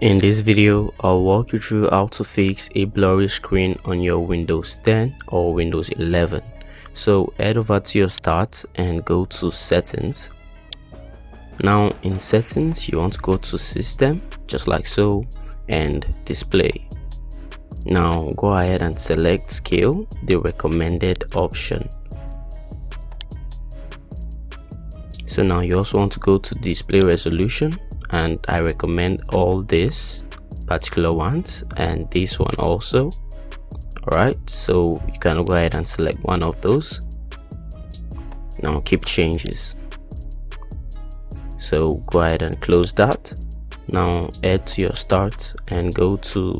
In this video, I'll walk you through how to fix a blurry screen on your Windows 10 or Windows 11. So head over to your start and go to settings. Now in settings, you want to go to system, just like so, and display. Now go ahead and select scale, the recommended option. So now you also want to go to display resolution, and I recommend all these particular ones and this one also. Alright, so you can go ahead and select one of those. Now keep changes. So go ahead and close that. Now head to your start and go to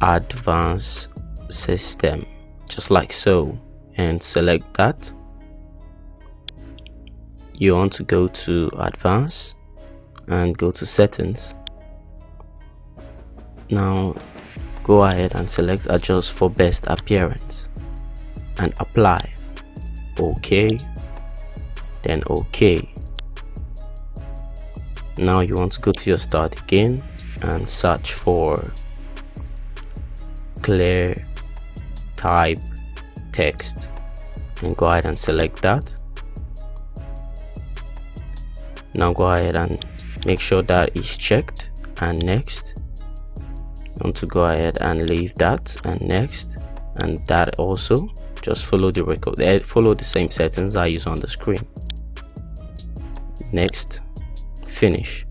advanced system, just like so, and select that. You want to go to advanced and go to settings. Now go ahead and select adjust for best appearance and apply. Okay, then okay. Now you want to go to your start again and search for clear type text and go ahead and select that. Now go ahead and make sure that is checked and next. You want to go ahead and leave that and next, and that also. Just follow the record, follow the same settings I use on the screen. Next, finish.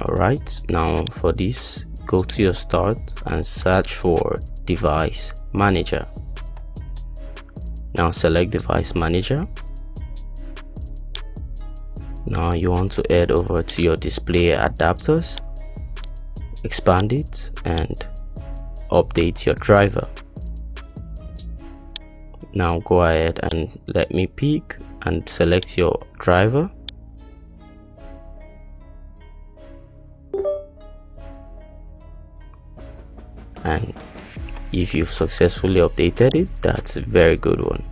Alright, now for this, go to your start and search for device manager. Now select device manager. Now you want to head over to your display adapters, expand it and update your driver. Now go ahead and let me pick and select your driver. And if you've successfully updated it, that's a very good one.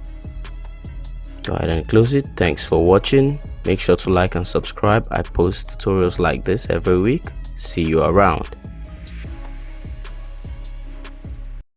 Go ahead and close it. Thanks for watching. Make sure to like and subscribe. I post tutorials like this every week. See you around.